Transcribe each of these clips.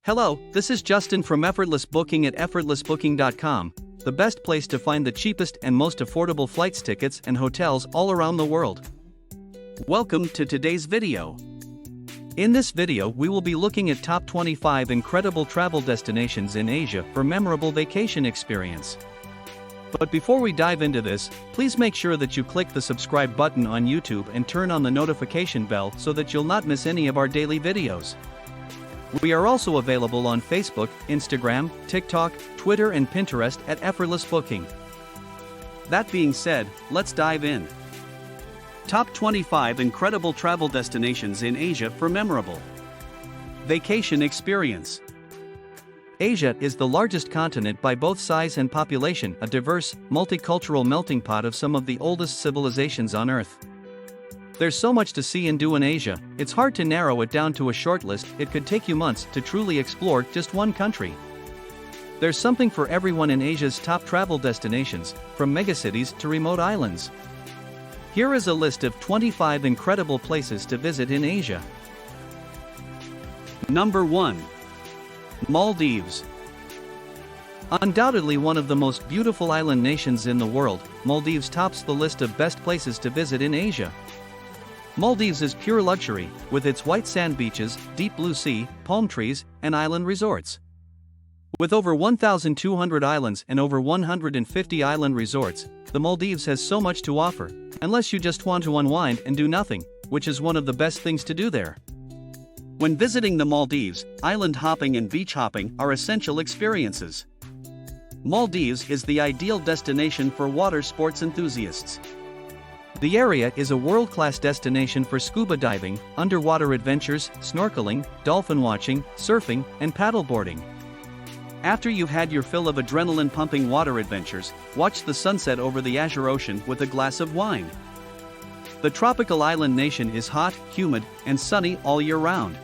Hello, this is Justin from Effortless Booking at effortlessbooking.com, the best place to find the cheapest and most affordable flights tickets and hotels all around the world. Welcome to today's video. In this video we will be looking at top 25 incredible travel destinations in Asia for memorable vacation experience. But before we dive into this, please make sure that you click the subscribe button on YouTube and turn on the notification bell so that you'll not miss any of our daily videos. We are also available on Facebook, Instagram, TikTok, Twitter and Pinterest at Effortless Booking. That being said, let's dive in. Top 25 incredible travel destinations in Asia for memorable vacation experience. Asia is the largest continent by both size and population, a diverse, multicultural melting pot of some of the oldest civilizations on Earth. There's so much to see and do in Asia, it's hard to narrow it down to a short list. It could take you months to truly explore just one country. There's something for everyone in Asia's top travel destinations, from megacities to remote islands. Here is a list of 25 incredible places to visit in Asia. Number 1. Maldives. Undoubtedly one of the most beautiful island nations in the world, Maldives tops the list of best places to visit in Asia. Maldives is pure luxury, with its white sand beaches, deep blue sea, palm trees, and island resorts. With over 1,200 islands and over 150 island resorts, the Maldives has so much to offer, unless you just want to unwind and do nothing, which is one of the best things to do there. When visiting the Maldives, island hopping and beach hopping are essential experiences. Maldives is the ideal destination for water sports enthusiasts. The area is a world-class destination for scuba diving, underwater adventures, snorkeling, dolphin watching, surfing, and paddleboarding. After you've had your fill of adrenaline-pumping water adventures, watch the sunset over the azure ocean with a glass of wine. The tropical island nation is hot, humid, and sunny all year round.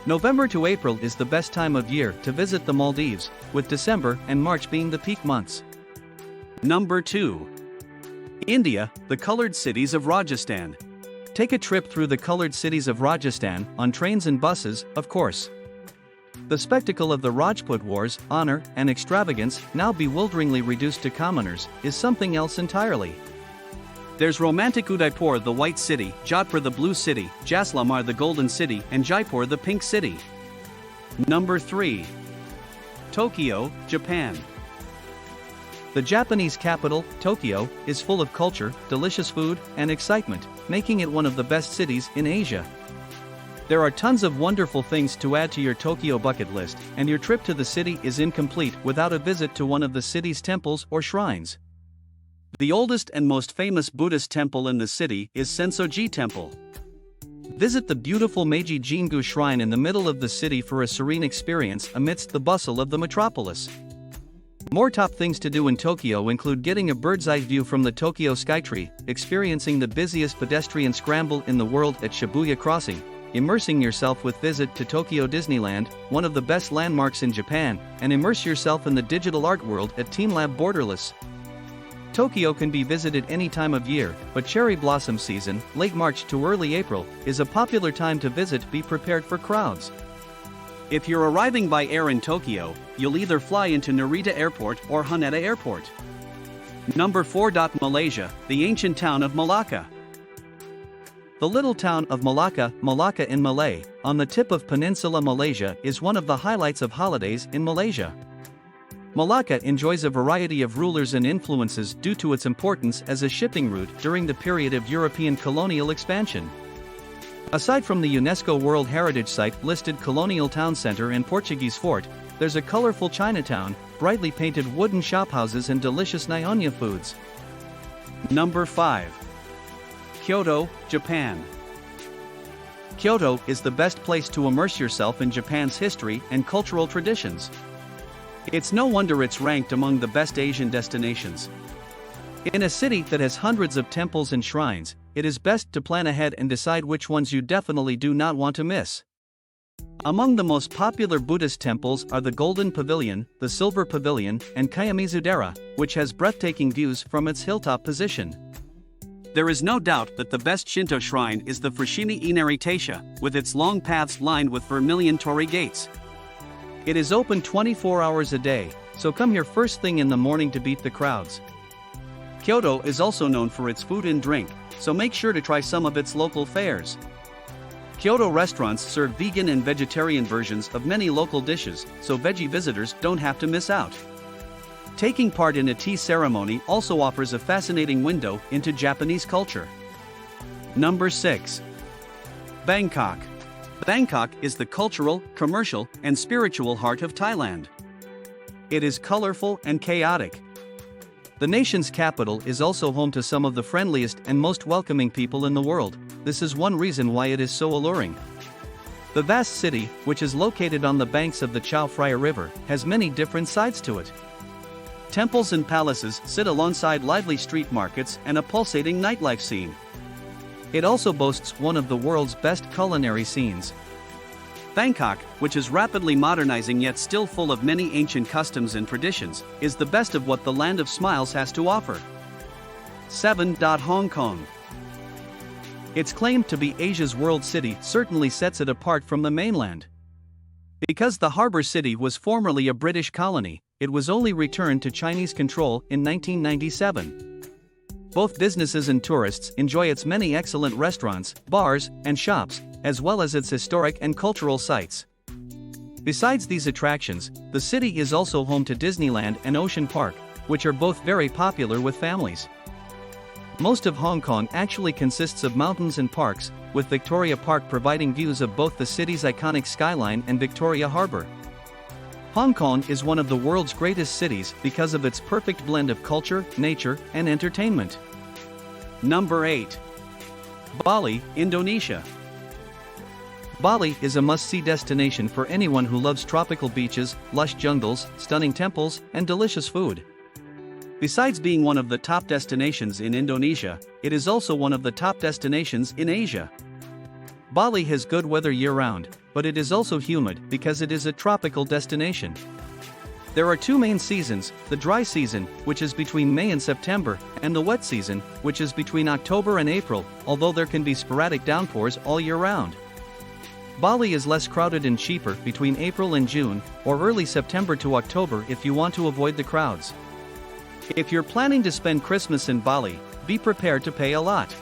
November to April is the best time of year to visit the Maldives, with December and March being the peak months. Number 2. India, the colored cities of Rajasthan. Take a trip through the colored cities of Rajasthan, on trains and buses, of course. The spectacle of the Rajput wars, honor, and extravagance, now bewilderingly reduced to commoners, is something else entirely. There's romantic Udaipur, the white city, Jodhpur the blue city, Jaisalmer the golden city, and Jaipur the pink city. Number 3. Tokyo, Japan. The Japanese capital, Tokyo, is full of culture, delicious food, and excitement, making it one of the best cities in Asia. There are tons of wonderful things to add to your Tokyo bucket list, and your trip to the city is incomplete without a visit to one of the city's temples or shrines. The oldest and most famous Buddhist temple in the city is Sensoji Temple. Visit the beautiful Meiji Jingu Shrine in the middle of the city for a serene experience amidst the bustle of the metropolis. More top things to do in Tokyo include getting a bird's-eye view from the Tokyo Skytree, experiencing the busiest pedestrian scramble in the world at Shibuya Crossing, immersing yourself with visit to Tokyo Disneyland, one of the best landmarks in Japan, and immerse yourself in the digital art world at TeamLab Borderless. Tokyo can be visited any time of year, but cherry blossom season, late March to early April, is a popular time to visit. Be prepared for crowds. If you're arriving by air in Tokyo, you'll either fly into Narita Airport or Haneda Airport. Number 4. Malaysia, the ancient town of Malacca. The little town of Malacca, Malacca in Malay, on the tip of Peninsula Malaysia, is one of the highlights of holidays in Malaysia. Malacca enjoys a variety of rulers and influences due to its importance as a shipping route during the period of European colonial expansion. Aside from the UNESCO World Heritage Site listed Colonial Town Center and Portuguese Fort, there's a colorful Chinatown, brightly painted wooden shophouses and delicious Nyonya foods. Number 5. Kyoto, Japan. Kyoto is the best place to immerse yourself in Japan's history and cultural traditions. It's no wonder it's ranked among the best Asian destinations. In a city that has hundreds of temples and shrines, it is best to plan ahead and decide which ones you definitely do not want to miss. Among the most popular Buddhist temples are the Golden Pavilion, the Silver Pavilion, and Kayamizudera, which has breathtaking views from its hilltop position. There is no doubt that the best Shinto shrine is the Fushimi Inari Taisha, with its long paths lined with vermilion torii gates. It is open 24 hours a day, so come here first thing in the morning to beat the crowds. Kyoto is also known for its food and drink, so make sure to try some of its local fares. Kyoto restaurants serve vegan and vegetarian versions of many local dishes, so veggie visitors don't have to miss out. Taking part in a tea ceremony also offers a fascinating window into Japanese culture. Number 6. Bangkok. Bangkok is the cultural, commercial, and spiritual heart of Thailand. It is colorful and chaotic. The nation's capital is also home to some of the friendliest and most welcoming people in the world. This is one reason why it is so alluring. The vast city, which is located on the banks of the Chao Phraya River, has many different sides to it. Temples and palaces sit alongside lively street markets and a pulsating nightlife scene. It also boasts one of the world's best culinary scenes. Bangkok, which is rapidly modernizing yet still full of many ancient customs and traditions, is the best of what the land of smiles has to offer. 7. Hong Kong. Its claim to be Asia's world city certainly sets it apart from the mainland. Because the harbor city was formerly a British colony, it was only returned to Chinese control in 1997. Both businesses and tourists enjoy its many excellent restaurants, bars, and shops, as well as its historic and cultural sites. Besides these attractions, the city is also home to Disneyland and Ocean Park, which are both very popular with families. Most of Hong Kong actually consists of mountains and parks, with Victoria Park providing views of both the city's iconic skyline and Victoria Harbour. Hong Kong is one of the world's greatest cities because of its perfect blend of culture, nature, and entertainment. Number 8. Bali, Indonesia. Bali is a must-see destination for anyone who loves tropical beaches, lush jungles, stunning temples, and delicious food. Besides being one of the top destinations in Indonesia, it is also one of the top destinations in Asia. Bali has good weather year-round, but it is also humid because it is a tropical destination. There are two main seasons, the dry season, which is between May and September, and the wet season, which is between October and April, although there can be sporadic downpours all year round. Bali is less crowded and cheaper between April and June, or early September to October if you want to avoid the crowds. If you're planning to spend Christmas in Bali, be prepared to pay a lot.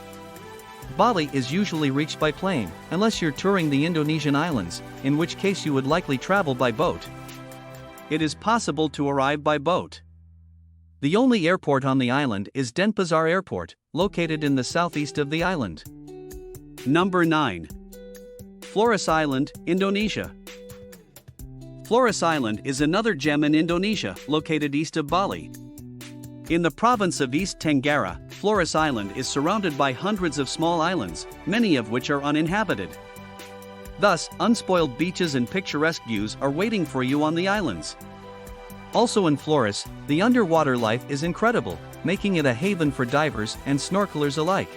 Bali is usually reached by plane, unless you're touring the Indonesian islands, in which case you would likely travel by boat. It is possible to arrive by boat. The only airport on the island is Denpasar Airport, located in the southeast of the island. Number 9. Flores Island, Indonesia. Flores Island is another gem in Indonesia, located east of Bali. In the province of East Tenggara, Flores Island is surrounded by hundreds of small islands, many of which are uninhabited. Thus, unspoiled beaches and picturesque views are waiting for you on the islands. Also in Flores, the underwater life is incredible, making it a haven for divers and snorkelers alike.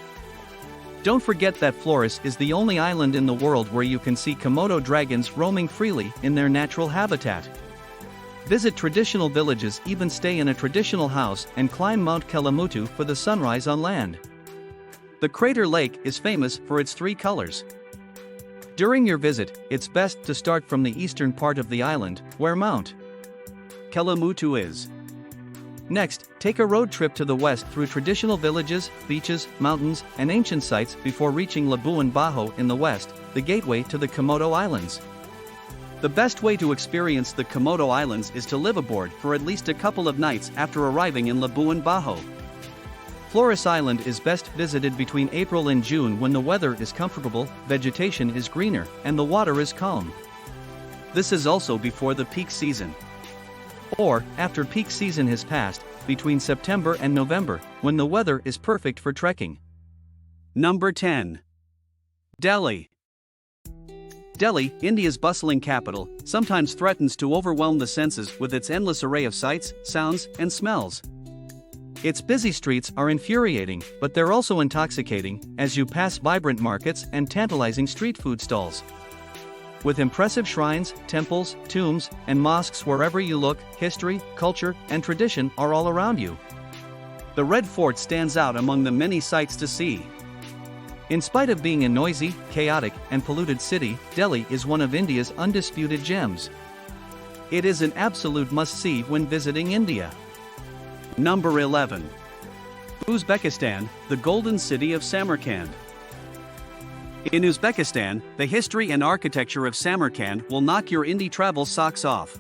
Don't forget that Flores is the only island in the world where you can see Komodo dragons roaming freely in their natural habitat. Visit traditional villages, even stay in a traditional house, and climb Mount Kelamutu for the sunrise on land. The crater lake is famous for its 3 colors. During your visit, it's best to start from the eastern part of the island, where Mount Kelamutu is. Next, take a road trip to the west through traditional villages, beaches, mountains, and ancient sites before reaching Labuan Bajo in the west, the gateway to the Komodo Islands. The best way to experience the Komodo Islands is to live aboard for at least a couple of nights after arriving in Labuan Bajo. Flores Island is best visited between April and June when the weather is comfortable, vegetation is greener, and the water is calm. This is also before the peak season. Or, after peak season has passed, between September and November, when the weather is perfect for trekking. Number 10. Delhi. Delhi, India's bustling capital, sometimes threatens to overwhelm the senses with its endless array of sights, sounds, and smells. Its busy streets are infuriating, but they're also intoxicating, as you pass vibrant markets and tantalizing street food stalls. With impressive shrines, temples, tombs, and mosques wherever you look, history, culture, and tradition are all around you. The Red Fort stands out among the many sights to see. In spite of being a noisy, chaotic, and polluted city, Delhi is one of India's undisputed gems. It is an absolute must-see when visiting India. Number 11. Uzbekistan, the Golden City of Samarkand. In Uzbekistan, the history and architecture of Samarkand will knock your Indie travel socks off.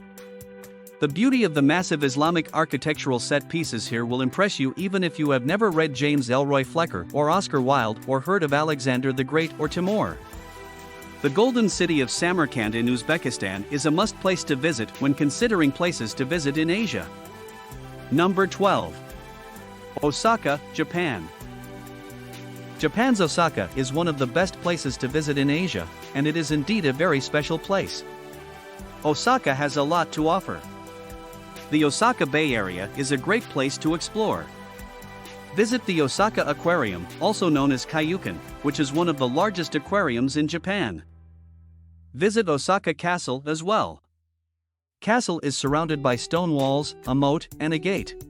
The beauty of the massive Islamic architectural set pieces here will impress you even if you have never read James Elroy Flecker or Oscar Wilde or heard of Alexander the Great or Timur. The Golden City of Samarkand in Uzbekistan is a must place to visit when considering places to visit in Asia. Number 12. Osaka, Japan. Japan's Osaka is one of the best places to visit in Asia, and it is indeed a very special place. Osaka has a lot to offer. The Osaka Bay Area is a great place to explore. Visit the Osaka Aquarium, also known as Kaiyukan, which is one of the largest aquariums in Japan. Visit Osaka Castle as well. Castle is surrounded by stone walls, a moat, and a gate.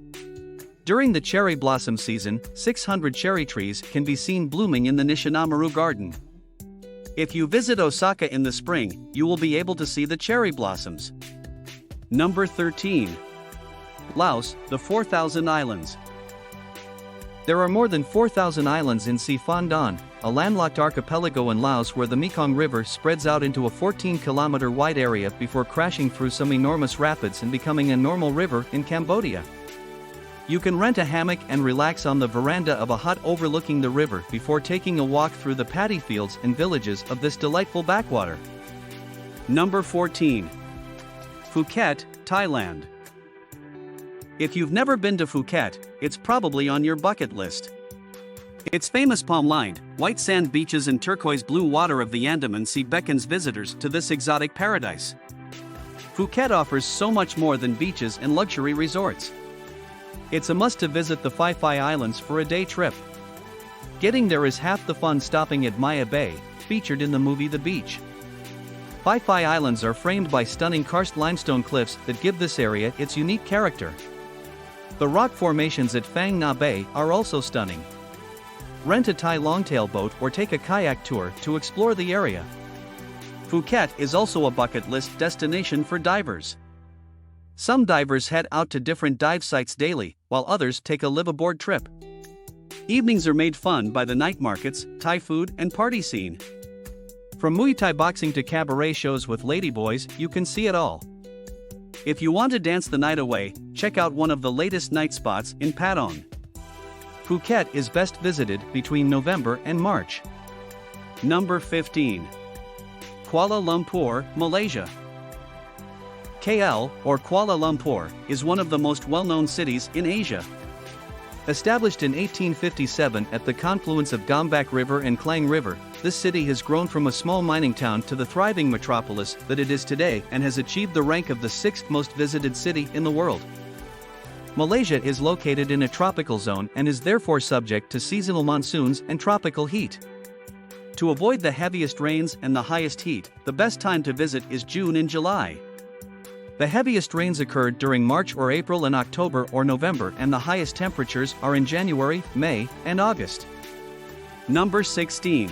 During the cherry blossom season, 600 cherry trees can be seen blooming in the Nishinamaru Garden. If you visit Osaka in the spring, you will be able to see the cherry blossoms. Number 13. Laos, the 4,000 Islands. There are more than 4,000 islands in Phi-Pha-Ndon, a landlocked archipelago in Laos where the Mekong River spreads out into a 14-kilometer wide area before crashing through some enormous rapids and becoming a normal river in Cambodia. You can rent a hammock and relax on the veranda of a hut overlooking the river before taking a walk through the paddy fields and villages of this delightful backwater. Number 14. Phuket, Thailand. If you've never been to Phuket, it's probably on your bucket list. Its famous palm-lined, white sand beaches and turquoise blue water of the Andaman Sea beckons visitors to this exotic paradise. Phuket offers so much more than beaches and luxury resorts. It's a must to visit the Phi Islands for a day trip. Getting there is half the fun stopping at Maya Bay, featured in the movie The Beach. Phi Islands are framed by stunning karst limestone cliffs that give this area its unique character. The rock formations at Phang Nga Bay are also stunning. Rent a Thai longtail boat or take a kayak tour to explore the area. Phuket is also a bucket list destination for divers. Some divers head out to different dive sites daily, while others take a live-aboard trip. Evenings are made fun by the night markets, Thai food, and party scene. From Muay Thai boxing to cabaret shows with ladyboys, you can see it all. If you want to dance the night away, check out one of the latest night spots in Patong. Phuket is best visited between November and March. Number 15. Kuala Lumpur, Malaysia. KL, or Kuala Lumpur, is one of the most well-known cities in Asia. Established in 1857 at the confluence of Gombak River and Klang River, this city has grown from a small mining town to the thriving metropolis that it is today and has achieved the rank of the 6th most visited city in the world. Malaysia is located in a tropical zone and is therefore subject to seasonal monsoons and tropical heat. To avoid the heaviest rains and the highest heat, the best time to visit is June and July. The heaviest rains occurred during March or April and October or November, and the highest temperatures are in January, May, and August. Number 16.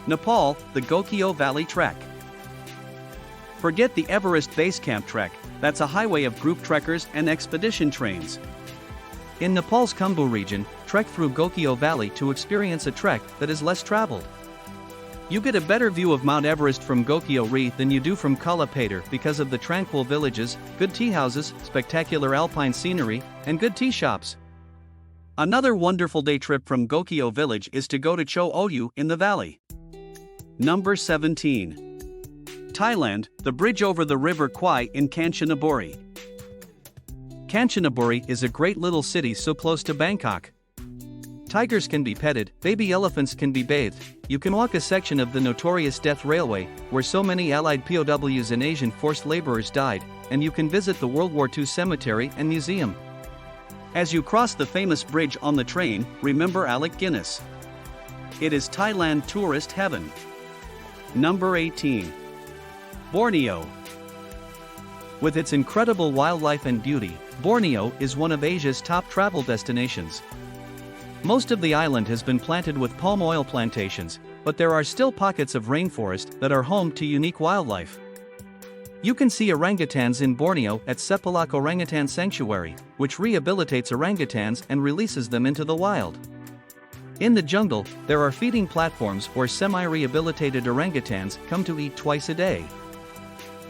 Nepal, the Gokyo Valley Trek. Forget the Everest Base Camp Trek, that's a highway of group trekkers and expedition trains. In Nepal's Khumbu region, trek through Gokyo Valley to experience a trek that is less traveled. You get a better view of Mount Everest from Gokyo Ri than you do from Kuala Pater because of the tranquil villages, good tea houses, spectacular alpine scenery, and good tea shops. Another wonderful day trip from Gokyo village is to go to Cho Oyu in the valley. Number 17. Thailand, the bridge over the river Kwai in Kanchanaburi. Kanchanaburi is a great little city so close to Bangkok. Tigers can be petted, baby elephants can be bathed, you can walk a section of the notorious Death Railway, where so many Allied POWs and Asian forced laborers died, and you can visit the World War II cemetery and museum. As you cross the famous bridge on the train, remember Alec Guinness. It is Thailand tourist heaven. Number 18. Borneo. With its incredible wildlife and beauty, Borneo is one of Asia's top travel destinations. Most of the island has been planted with palm oil plantations, but there are still pockets of rainforest that are home to unique wildlife. You can see orangutans in Borneo at Sepalak Orangutan Sanctuary, which rehabilitates orangutans and releases them into the wild. In the jungle, there are feeding platforms where semi-rehabilitated orangutans come to eat twice a day.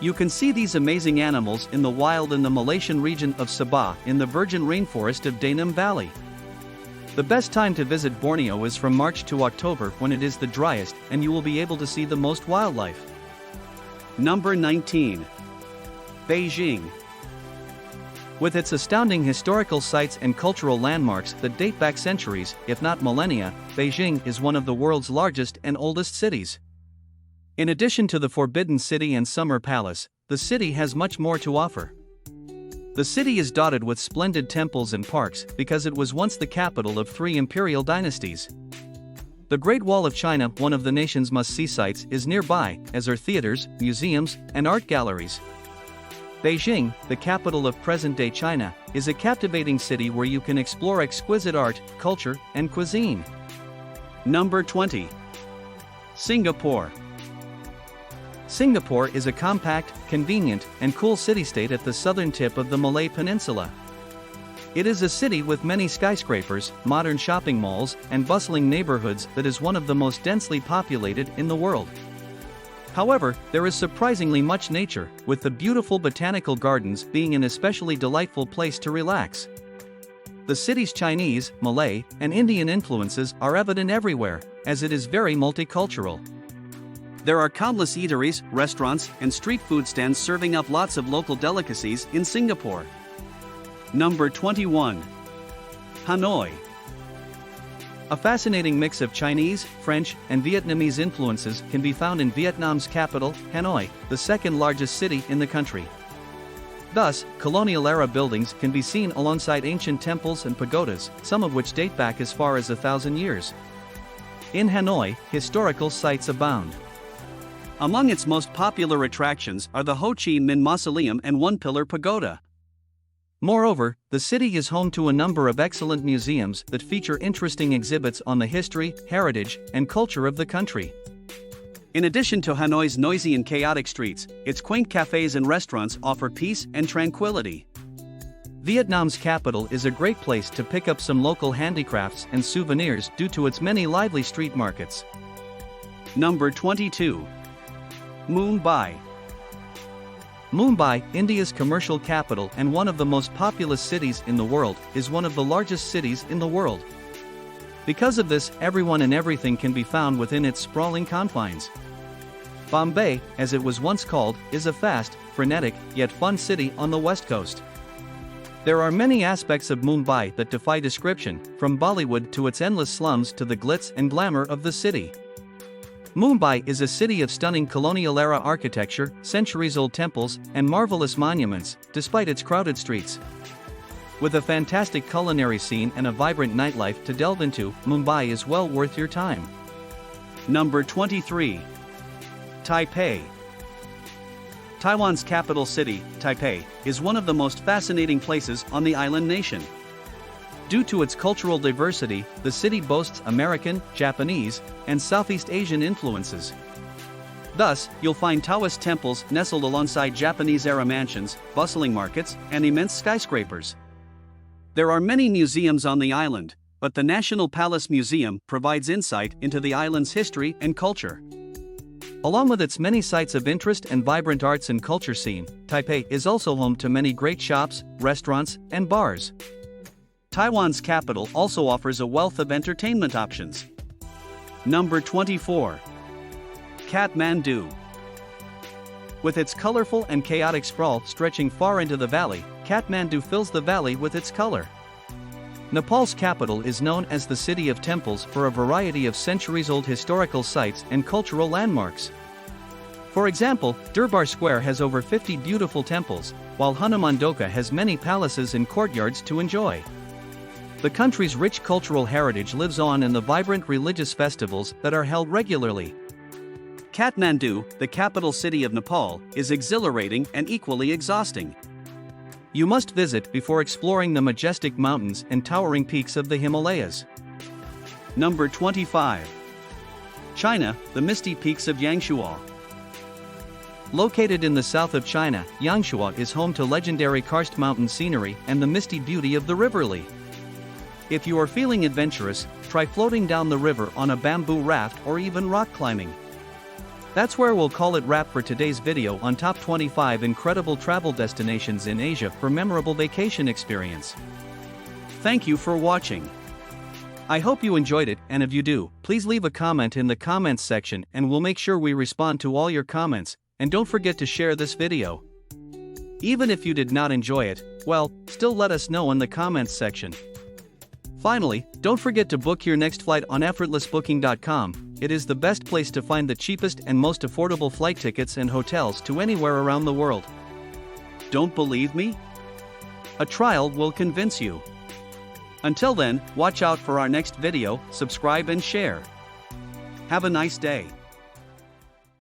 You can see these amazing animals in the wild in the Malaysian region of Sabah in the virgin rainforest of Danam Valley. The best time to visit Borneo is from March to October when it is the driest and you will be able to see the most wildlife. Number 19. Beijing. With its astounding historical sites and cultural landmarks that date back centuries, if not millennia, Beijing is one of the world's largest and oldest cities. In addition to the Forbidden City and Summer Palace, the city has much more to offer. The city is dotted with splendid temples and parks because it was once the capital of 3 imperial dynasties. The Great Wall of China, one of the nation's must-see sites, is nearby, as are theaters, museums, and art galleries. Beijing, the capital of present-day China, is a captivating city where you can explore exquisite art, culture, and cuisine. Number 20. Singapore. Singapore is a compact, convenient, and cool city-state at the southern tip of the Malay Peninsula. It is a city with many skyscrapers, modern shopping malls, and bustling neighborhoods that is one of the most densely populated in the world. However, there is surprisingly much nature, with the beautiful botanical gardens being an especially delightful place to relax. The city's Chinese, Malay, and Indian influences are evident everywhere, as it is very multicultural. There are countless eateries, restaurants, and street food stands serving up lots of local delicacies in Singapore. Number 21. Hanoi. A fascinating mix of Chinese, French, and Vietnamese influences can be found in Vietnam's capital, Hanoi, the second largest city in the country. Thus, colonial-era buildings can be seen alongside ancient temples and pagodas, some of which date back as far as 1,000 years. In Hanoi, historical sites abound. Among its most popular attractions are the Ho Chi Minh Mausoleum and One-Pillar Pagoda. Moreover, the city is home to a number of excellent museums that feature interesting exhibits on the history, heritage, and culture of the country. In addition to Hanoi's noisy and chaotic streets, its quaint cafes and restaurants offer peace and tranquility. Vietnam's capital is a great place to pick up some local handicrafts and souvenirs due to its many lively street markets. Number 22. Mumbai. Mumbai, India's commercial capital and one of the most populous cities in the world, is one of the largest cities in the world. Because of this, everyone and everything can be found within its sprawling confines. Bombay, as it was once called, is a fast, frenetic, yet fun city on the west coast. There are many aspects of Mumbai that defy description, from Bollywood to its endless slums to the glitz and glamour of the city. Mumbai is a city of stunning colonial-era architecture, centuries-old temples, and marvelous monuments, despite its crowded streets. With a fantastic culinary scene and a vibrant nightlife to delve into, Mumbai is well worth your time. Number 23. Taipei. Taiwan's capital city, Taipei, is one of the most fascinating places on the island nation. Due to its cultural diversity, the city boasts American, Japanese, and Southeast Asian influences. Thus, you'll find Taoist temples nestled alongside Japanese-era mansions, bustling markets, and immense skyscrapers. There are many museums on the island, but the National Palace Museum provides insight into the island's history and culture. Along with its many sites of interest and vibrant arts and culture scene, Taipei is also home to many great shops, restaurants, and bars. Taiwan's capital also offers a wealth of entertainment options. Number 24. Kathmandu. With its colorful and chaotic sprawl stretching far into the valley, Kathmandu fills the valley with its color. Nepal's capital is known as the City of Temples for a variety of centuries-old historical sites and cultural landmarks. For example, Durbar Square has over 50 beautiful temples, while Hanumandoka has many palaces and courtyards to enjoy. The country's rich cultural heritage lives on in the vibrant religious festivals that are held regularly. Kathmandu, the capital city of Nepal, is exhilarating and equally exhausting. You must visit before exploring the majestic mountains and towering peaks of the Himalayas. Number 25. China, the misty peaks of Yangshuo. Located in the south of China, Yangshuo is home to legendary karst mountain scenery and the misty beauty of the River Li. If you are feeling adventurous, try floating down the river on a bamboo raft or even rock climbing. That's where we'll call it wrap for today's video on top 25 incredible travel destinations in Asia for memorable vacation experience. Thank you for watching. I hope you enjoyed it, and if you do, please leave a comment in the comments section and we'll make sure we respond to all your comments, and don't forget to share this video. Even if you did not enjoy it, well, still let us know in the comments section. Finally, don't forget to book your next flight on effortlessbooking.com. It is the best place to find the cheapest and most affordable flight tickets and hotels to anywhere around the world. Don't believe me? A trial will convince you. Until then, watch out for our next video, subscribe and share. Have a nice day.